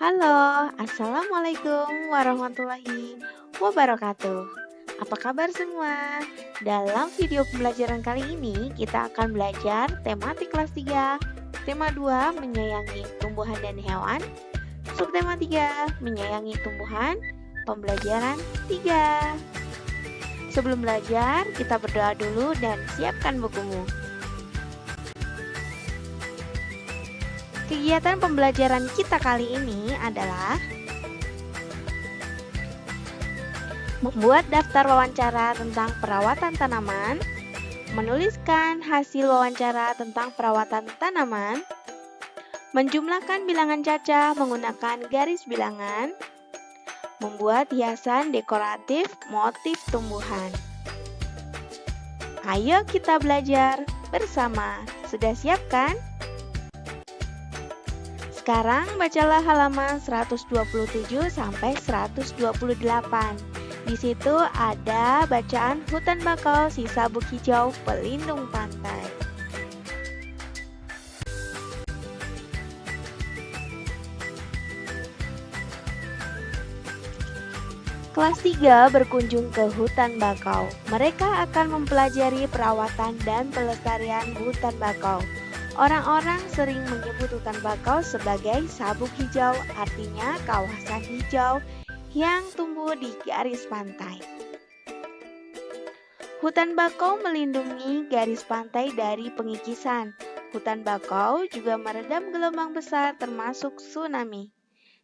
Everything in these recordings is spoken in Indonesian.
Halo, Assalamualaikum warahmatullahi wabarakatuh. Apa kabar semua? Dalam video pembelajaran kali ini, kita akan belajar tematik kelas 3, tema 2, menyayangi tumbuhan dan hewan, subtema 3, menyayangi tumbuhan, pembelajaran 3. Sebelum belajar, kita berdoa dulu dan siapkan bukumu. Kegiatan pembelajaran kita kali ini adalah membuat daftar wawancara tentang perawatan tanaman, menuliskan hasil wawancara tentang perawatan tanaman, menjumlahkan bilangan cacah menggunakan garis bilangan, membuat hiasan dekoratif motif tumbuhan. Ayo kita belajar bersama. Sudah siap kan? Sekarang bacalah halaman 127 sampai 128. Di situ ada bacaan hutan bakau si sabuk hijau pelindung pantai. Kelas 3 berkunjung ke hutan bakau. Mereka akan mempelajari perawatan dan pelestarian hutan bakau. Orang-orang sering menyebut hutan bakau sebagai sabuk hijau, artinya kawasan hijau yang tumbuh di garis pantai. Hutan bakau melindungi garis pantai dari pengikisan. Hutan bakau juga meredam gelombang besar termasuk tsunami.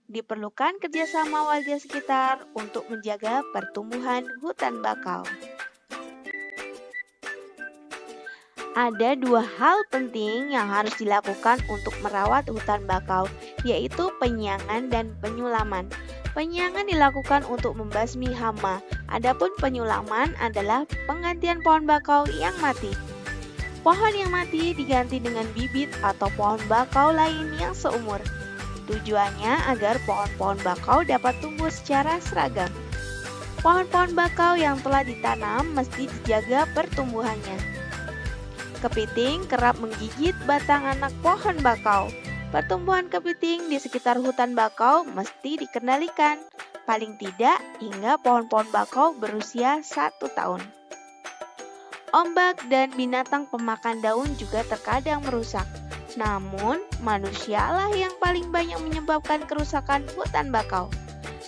Diperlukan kerjasama warga sekitar untuk menjaga pertumbuhan hutan bakau. Ada dua hal penting yang harus dilakukan untuk merawat hutan bakau, yaitu penyiangan dan penyulaman. Penyiangan dilakukan untuk membasmi hama, adapun penyulaman adalah penggantian pohon bakau yang mati. Pohon yang mati diganti dengan bibit atau pohon bakau lain yang seumur. Tujuannya agar pohon-pohon bakau dapat tumbuh secara seragam. Pohon-pohon bakau yang telah ditanam mesti dijaga pertumbuhannya. Kepiting kerap menggigit batang anak pohon bakau. Pertumbuhan kepiting di sekitar hutan bakau mesti dikendalikan, paling tidak hingga pohon-pohon bakau berusia 1 tahun. Ombak dan binatang pemakan daun juga terkadang merusak. Namun, manusialah yang paling banyak menyebabkan kerusakan hutan bakau.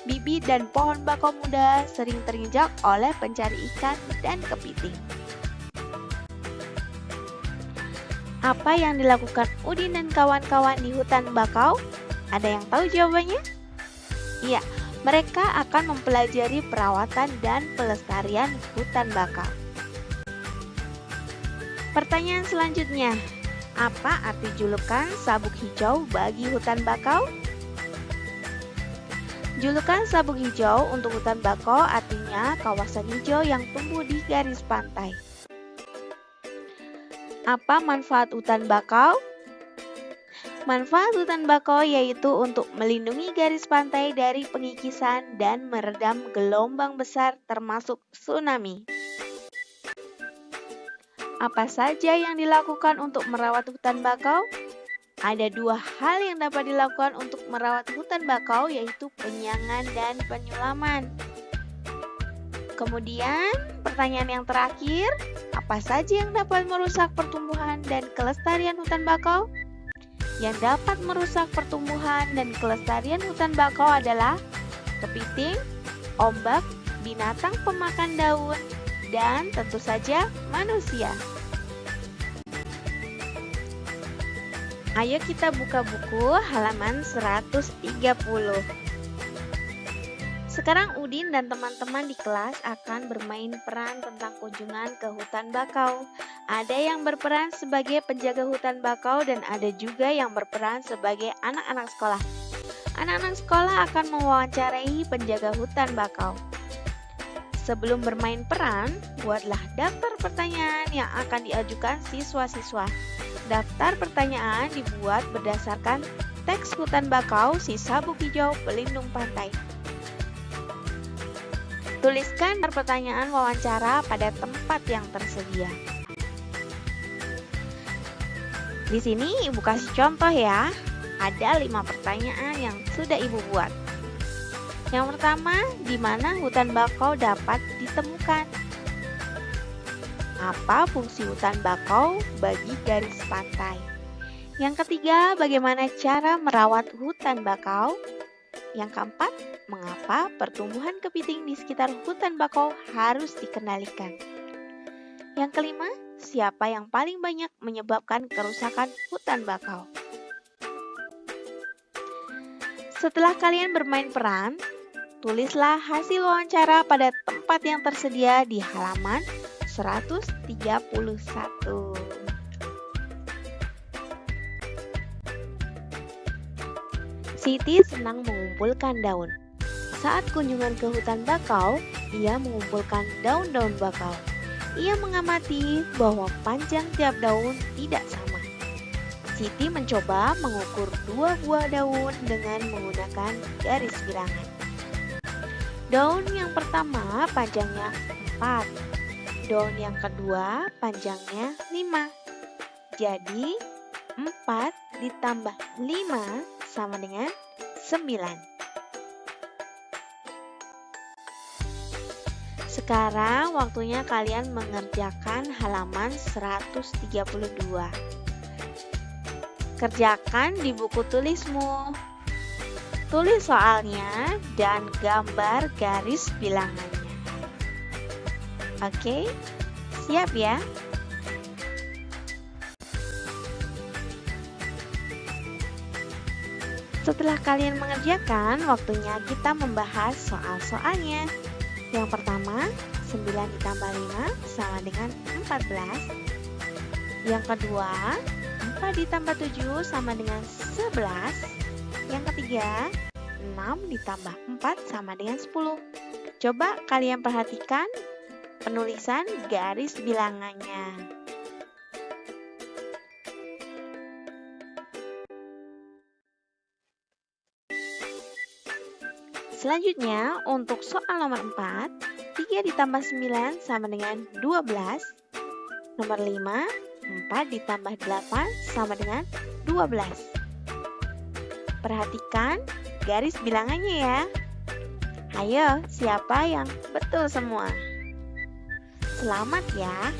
Bibit dan pohon bakau muda sering terinjak oleh pencari ikan dan kepiting. Apa yang dilakukan Udin dan kawan-kawan di hutan bakau? Ada yang tahu jawabannya? Iya, mereka akan mempelajari perawatan dan pelestarian hutan bakau. Pertanyaan selanjutnya, apa arti julukan sabuk hijau bagi hutan bakau? Julukan sabuk hijau untuk hutan bakau artinya kawasan hijau yang tumbuh di garis pantai. Apa manfaat hutan bakau? Manfaat hutan bakau yaitu untuk melindungi garis pantai dari pengikisan dan meredam gelombang besar termasuk tsunami. Apa saja yang dilakukan untuk merawat hutan bakau? Ada dua hal yang dapat dilakukan untuk merawat hutan bakau yaitu penyiangan dan penyulaman. Kemudian pertanyaan yang terakhir, apa saja yang dapat merusak pertumbuhan dan kelestarian hutan bakau? Yang dapat merusak pertumbuhan dan kelestarian hutan bakau adalah kepiting, ombak, binatang pemakan daun, dan tentu saja manusia. Ayo kita buka buku halaman 130. Sekarang Udin dan teman-teman di kelas akan bermain peran tentang kunjungan ke hutan bakau. Ada yang berperan sebagai penjaga hutan bakau dan ada juga yang berperan sebagai anak-anak sekolah. Anak-anak sekolah akan mewawancarai penjaga hutan bakau. Sebelum bermain peran, buatlah daftar pertanyaan yang akan diajukan siswa-siswa. Daftar pertanyaan dibuat berdasarkan teks hutan bakau si sabuk hijau pelindung pantai. Tuliskan pertanyaan wawancara pada tempat yang tersedia. Di sini Ibu kasih contoh ya. Ada 5 pertanyaan yang sudah Ibu buat. Yang pertama, di mana hutan bakau dapat ditemukan? Apa fungsi hutan bakau bagi garis pantai? Yang ketiga, bagaimana cara merawat hutan bakau? Yang keempat, mengapa pertumbuhan kepiting di sekitar hutan bakau harus dikendalikan? Yang kelima, siapa yang paling banyak menyebabkan kerusakan hutan bakau? Setelah kalian bermain peran, tulislah hasil wawancara pada tempat yang tersedia di halaman 131. Siti senang mengumpulkan daun. Saat kunjungan ke hutan bakau, ia mengumpulkan daun-daun bakau. Ia mengamati bahwa panjang tiap daun tidak sama. Siti mencoba mengukur 2 buah daun dengan menggunakan garis bilangan. Daun yang pertama panjangnya 4. Daun yang kedua panjangnya 5. Jadi 4 ditambah 5 sama dengan 9. Sekarang waktunya kalian mengerjakan halaman 132. Kerjakan di buku tulismu. Tulis soalnya dan gambar garis bilangannya. Oke, siap ya? Setelah kalian mengerjakan, waktunya kita membahas soal-soalnya. Yang pertama, 9 ditambah 5 sama dengan 14. Yang kedua, 4 ditambah 7 sama dengan 11. Yang ketiga, 6 ditambah 4 sama dengan 10. Coba kalian perhatikan penulisan garis bilangannya. Selanjutnya, untuk soal nomor 4, 3 ditambah 9 sama dengan 12. Nomor 5, 4 ditambah 8 sama dengan 12. Perhatikan garis bilangannya ya. Ayo, siapa yang betul semua? Selamat ya.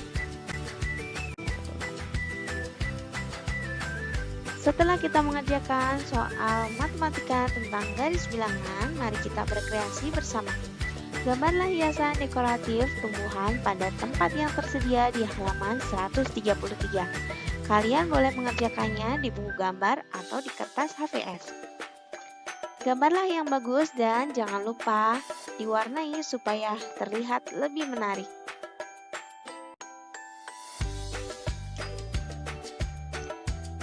Setelah kita mengerjakan soal matematika tentang garis bilangan, mari kita berkreasi bersama. Gambarlah hiasan dekoratif tumbuhan pada tempat yang tersedia di halaman 133. Kalian boleh mengerjakannya di buku gambar atau di kertas HVS. Gambarlah yang bagus dan jangan lupa diwarnai supaya terlihat lebih menarik.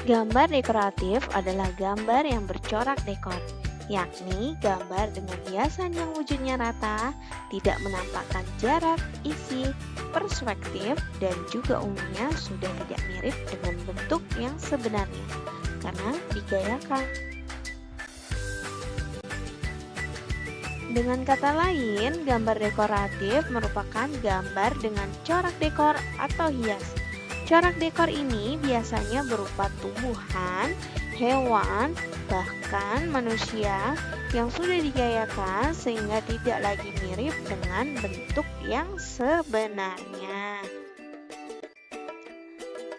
Gambar dekoratif adalah gambar yang bercorak dekor, yakni gambar dengan hiasan yang wujudnya rata, tidak menampakkan jarak, isi, perspektif, dan juga umumnya sudah tidak mirip dengan bentuk yang sebenarnya, karena digayakan. Dengan kata lain, gambar dekoratif merupakan gambar dengan corak dekor atau hias. Corak dekor ini biasanya berupa tumbuhan, hewan, bahkan manusia yang sudah digayakan sehingga tidak lagi mirip dengan bentuk yang sebenarnya.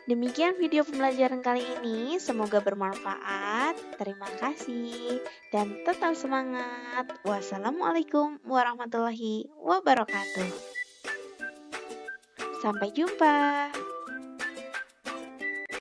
Demikian video pembelajaran kali ini, semoga bermanfaat. Terima kasih dan tetap semangat. Wassalamualaikum warahmatullahi wabarakatuh. Sampai jumpa.